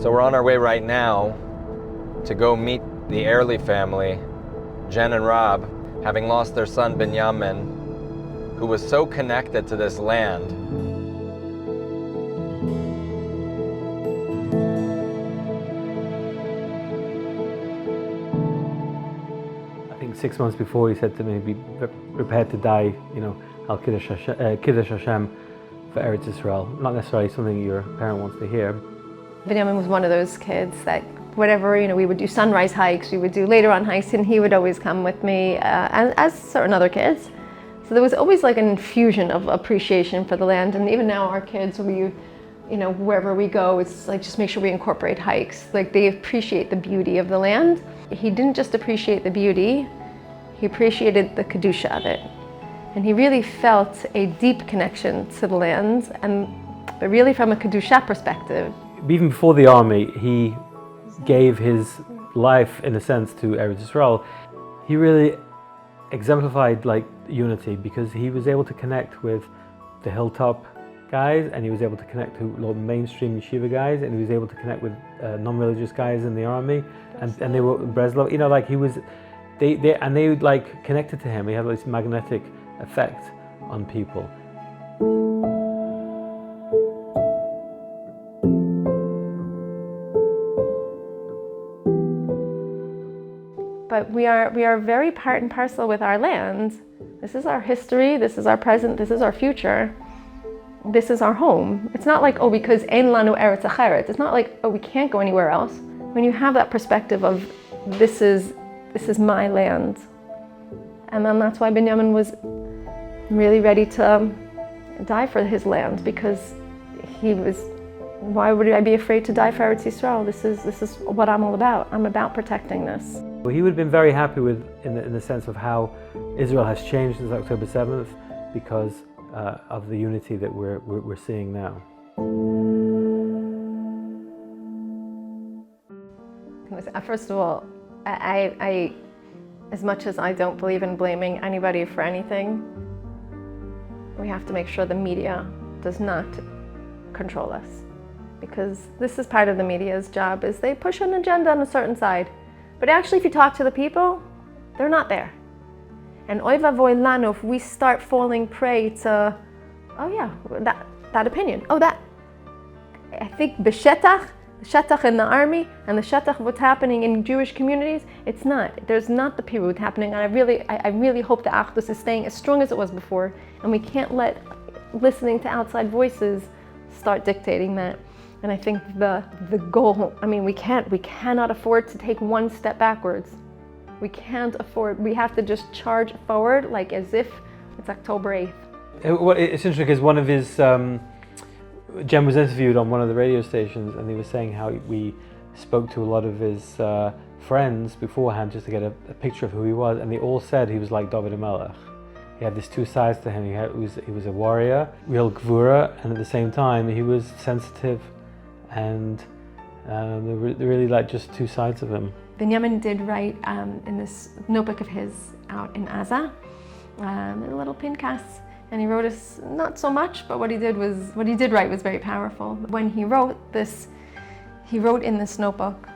So we're on our way right now to go meet the Airley family, Jen and Rob, having lost their son Binyamin, who was so connected to this land. I think 6 months before he said to me, be prepared to die, Al Kiddush Hashem for Eretz Yisrael. Not necessarily something your parent wants to hear. Binyamin was one of those kids that whatever, we would do sunrise hikes, we would do later on hikes, and he would always come with me, as certain other kids. So there was always like an infusion of appreciation for the land. And even now our kids, wherever we go, it's like just make sure we incorporate hikes. Like they appreciate the beauty of the land. He didn't just appreciate the beauty, he appreciated the kedusha of it. And he really felt a deep connection to the land, but really from a kedusha perspective. Even before the army, he gave his life, in a sense, to Eretz Yisrael. He really exemplified unity, because he was able to connect with the hilltop guys, and he was able to connect to mainstream yeshiva guys, and he was able to connect with non-religious guys in the army, and they were Breslov. They connected to him. He had this magnetic effect on people. But we are very part and parcel with our land. This is our history, this is our present, this is our future. This is our home. It's not like, because ein lanu eretz acheret. It's not like, we can't go anywhere else. When you have that perspective of this is my land. And then that's why Binyamin was really ready to die for his land, because why would I be afraid to die for Eretz Yisrael? This is what I'm all about. I'm about protecting this. Well, he would have been very happy with, in the sense of how Israel has changed since October 7th, because of the unity that we're seeing now. First of all, I as much as I don't believe in blaming anybody for anything, we have to make sure the media does not control us. Because this is part of the media's job, is they push an agenda on a certain side. But actually, if you talk to the people, they're not there. And oy vavoy lanu, if we start falling prey to, that opinion. I think the shetach in the army, and the shetach of what's happening in Jewish communities, there's not the pirut happening. And I really hope the achdus is staying as strong as it was before. And we can't let listening to outside voices start dictating that. And I think the goal, we cannot afford to take one step backwards. We have to just charge forward as if it's October 8th. It's interesting because one of his, Jen was interviewed on one of the radio stations, and he was saying how we spoke to a lot of his friends beforehand just to get a picture of who he was, and they all said he was like David HaMelech. He had these two sides to him. He was a warrior, real gvura, and at the same time he was sensitive, and there were really just two sides of him. Binyamin did write in this notebook of his out in Aza, a little pinkas, and he wrote us not so much, but what he did write was very powerful. When he wrote this, he wrote in this notebook,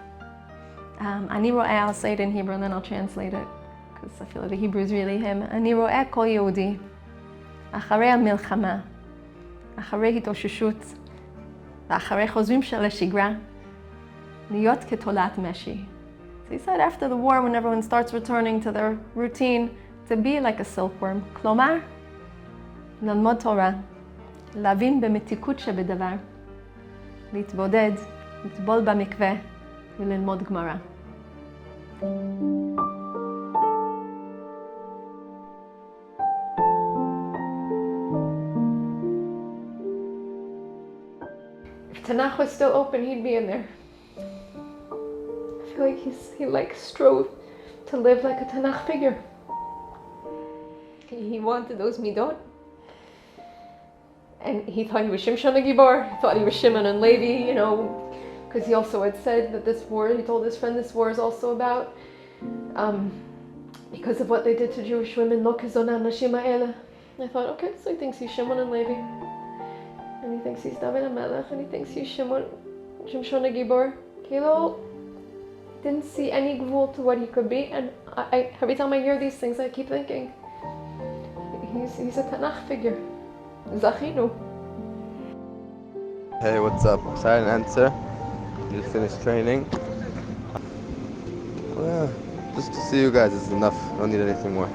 Ani ro'eh, I'll say it in Hebrew and then I'll translate it, because I feel like the Hebrew is really him. Ani ro'eh kol Yehudi, acharei hamilchama, acharei hitosheshut, ואחרי חוזרים של השגרה, להיות כתולעת משי. So he said after the war, when everyone starts returning to their routine, to be like a silkworm. כלומר, ללמוד תורה, להבין במתיקות שבדבר, להתבודד, לטבול במקווה וללמוד גמרא. If Tanach was still open, he'd be in there. I feel like he strove to live like a Tanach figure. He wanted those midot. And he thought he was Shimshon a Gibor. He thought he was Shimon and Levi, because he also had said that this war, he told his friend, this war is also about, because of what they did to Jewish women, lo kizona nashim ha'ele. I thought, okay, so he thinks he's Shimon and Levi. And he thinks he's David HaMelech, and he thinks he's Shimon. Shimshon Gibor, Kilo didn't see any gvul to what he could be, and every time I hear these things, I keep thinking, he's a Tanach figure. Zachinu. Hey, what's up? Silent answer. Just finished training. Well, just to see you guys is enough. Don't need anything more.